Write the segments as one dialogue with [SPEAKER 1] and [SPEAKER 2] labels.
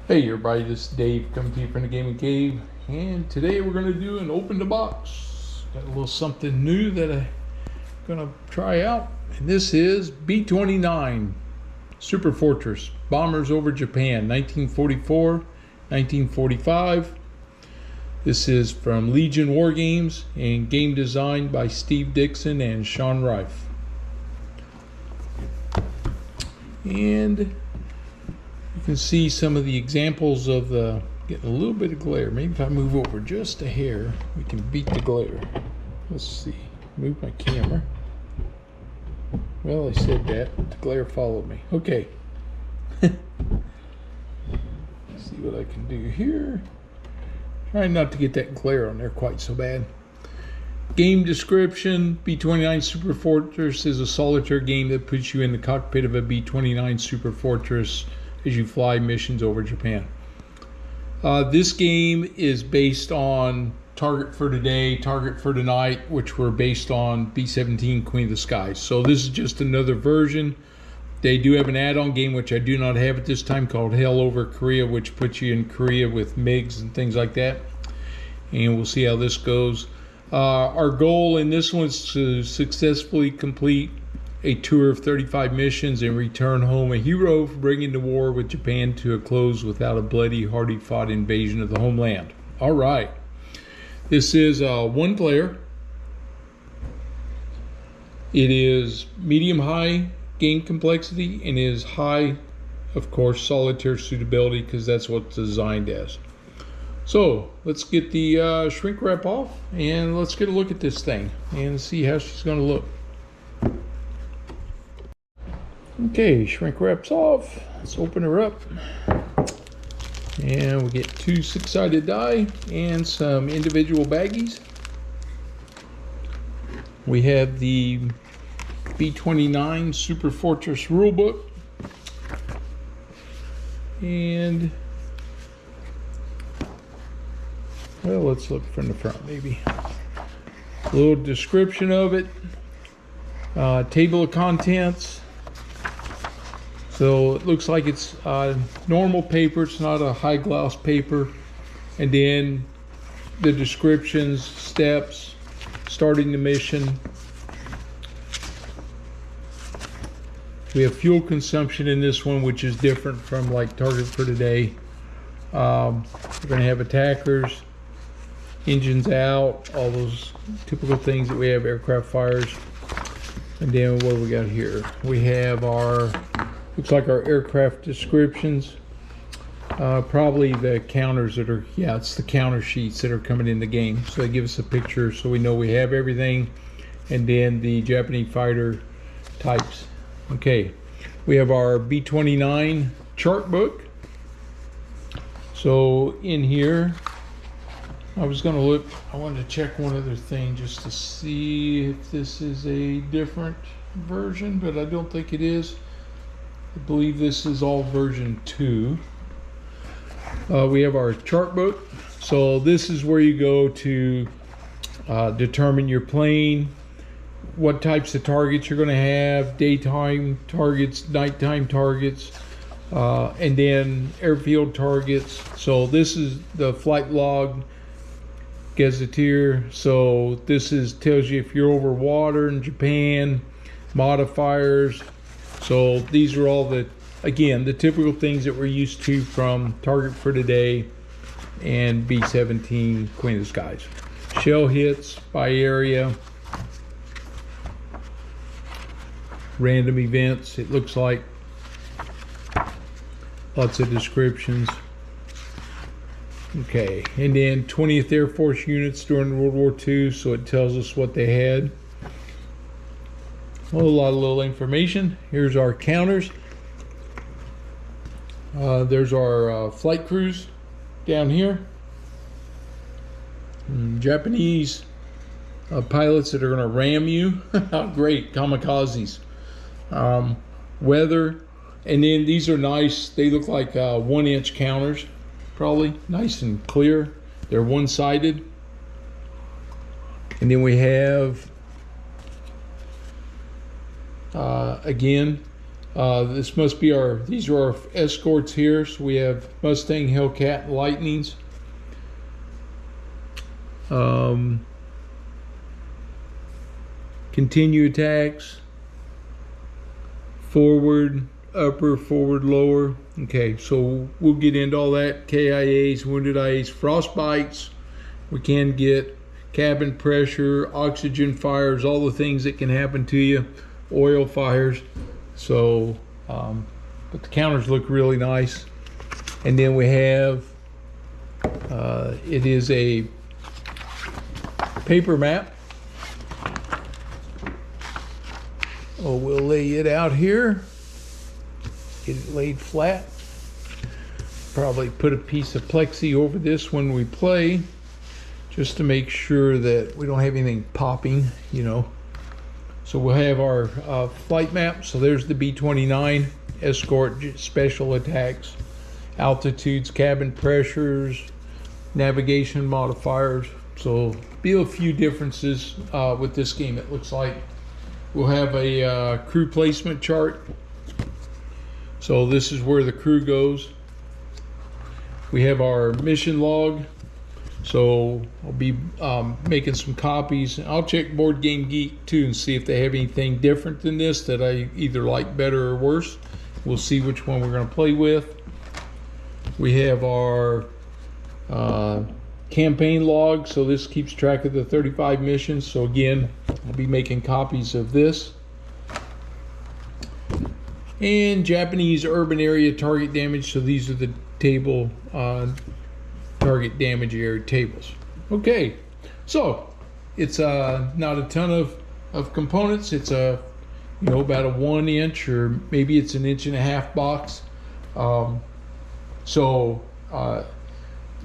[SPEAKER 1] Hey everybody, this is Dave coming to you from the Gaming Cave, and today we're going to do an open the box. Got a little something new that I'm going to try out, and this is B-29 Superfortress Bombers over Japan, 1944, 1945. This is from Legion Wargames and game designed by Dixon and Shawn Rife. And you can see some of the examples of the getting a little bit of glare. Maybe if I move over just a hair, we can beat the glare. Let's see. Move my camera. Well, I said that. The glare followed me. Okay. Let's see what I can do here. Trying not to get that glare on there quite so bad. Game description: B-29 Superfortress is a solitaire game that puts you in the cockpit of a B-29 Superfortress as you fly missions over Japan. This game is based on Target for Today, Target for Tonight, which were based on B-17 Queen of the Skies. So this is just another version. They do have an add-on game, which I do not have at this time, called Hell Over Korea, which puts you in Korea with MiGs and things like that. And we'll see how this goes. Our goal in this one is to successfully complete a tour of 35 missions and return home a hero for bringing the war with Japan to a close without a bloody, hard-fought invasion of the homeland. All right. This is one player. It is medium-high game complexity and is high, of course, solitaire suitability, because that's what it's designed as. So let's get the shrink wrap off and let's get a look at this thing and see how she's going to look. Okay, shrink wrap's off. Let's open her up. And we get two 6-sided die and some individual baggies. We have the B-29 Superfortress rulebook. And, well, let's look from the front maybe. A little description of it. Table of contents. So it looks like it's normal paper, it's not a high gloss paper. And then the descriptions, steps, starting the mission. We have fuel consumption in this one, which is different from like Target for Today. We're going to have attackers, engines out, all those typical things that we have, aircraft fires. And then what do we got here? We have our, looks like our aircraft descriptions. Probably the counters that are, yeah, it's the counter sheets that are coming in the game. So they give us a picture so we know we have everything. And then the Japanese fighter types. Okay, we have our B-29 chart book. So in here, I was going to look, I wanted to check one other thing just to see if this is a different version, but I don't think it is. I believe this is all version 2. We have our chart book. So this is where you go to determine your plane, what types of targets you're going to have, daytime targets, nighttime targets, and then airfield targets. So this is the flight log gazetteer. So this is tells you if you're over water in Japan, modifiers. So these are all the, again, the typical things that we're used to from Target for Today and B-17 Queen of the Skies. Shell hits by area, random events, it looks like. Lots of descriptions. Okay, and then 20th Air Force units during World War II, so it tells us what they had. A lot of little information. Here's our counters. There's our flight crews down here. Japanese pilots that are going to ram you. Great, kamikazes. Weather, and then these are nice. They look like 1-inch counters, probably nice and clear. They're one-sided. And then we have again This must be these are our escorts here. So we have Mustang, Hellcat, and Lightnings. Continue attacks. Forward, upper, forward, lower. Okay, so we'll get into all that. KIAs, wounded IAs, frostbites. We can get cabin pressure, oxygen fires, all the things that can happen to you, oil fires. So, but the counters look really nice. And then we have, it is a paper map. Oh, we'll lay it out here. Get it laid flat. Probably put a piece of plexi over this when we play, just to make sure that we don't have anything popping, you know. So we'll have our flight map. So there's the B-29 escort, special attacks, altitudes, cabin pressures, navigation modifiers. So be a few differences with this game, it looks like. We'll have a crew placement chart. So this is where the crew goes. We have our mission log. So I'll be making some copies. I'll check Board Game Geek too and see if they have anything different than this that I either like better or worse. We'll see which one we're going to play with. We have our campaign log. So this keeps track of the 35 missions. So again, I'll be making copies of this. And Japanese urban area target damage. So these are the table target damage area tables. Okay, so it's not a ton of components. It's a, you know, about a 1 inch or maybe it's 1.5 inch box. So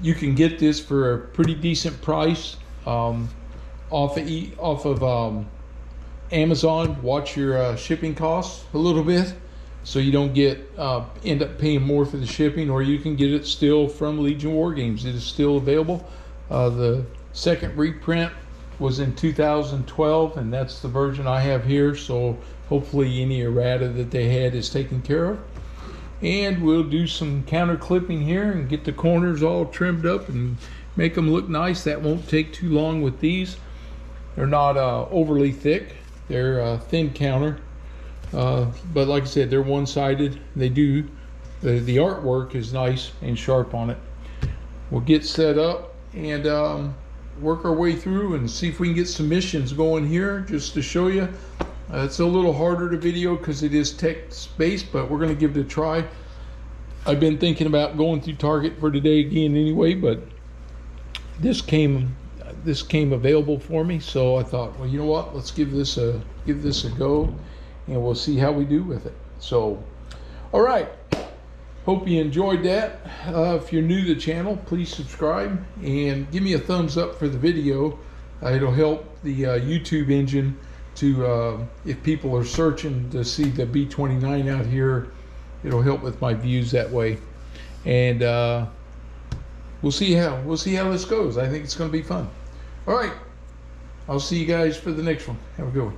[SPEAKER 1] you can get this for a pretty decent price off of Amazon. Watch your shipping costs a little bit, so you don't get end up paying more for the shipping, or you can get it still from Legion Wargames. It is still available. The second reprint was in 2012, and that's the version I have here. So hopefully any errata that they had is taken care of. And we'll do some counter clipping here and get the corners all trimmed up and make them look nice. That won't take too long with these. They're not overly thick. They're thin counter. But like I said, they're one-sided. They do, the artwork is nice and sharp on it. We'll get set up and work our way through and see if we can get some missions going here, just to show you. It's a little harder to video because it is text-based, but we're going to give it a try. I've been thinking about going through Target for today again anyway, but this came available for me, so I thought, well, you know what? Let's give this a go, and we'll see how we do with it. So, all right. Hope you enjoyed that. If you're new to the channel, please subscribe and give me a thumbs up for the video. It'll help the YouTube engine to, if people are searching to see the B-29 out here, it'll help with my views that way. And we'll see how this goes. I think it's going to be fun. All right, I'll see you guys for the next one. Have a good one.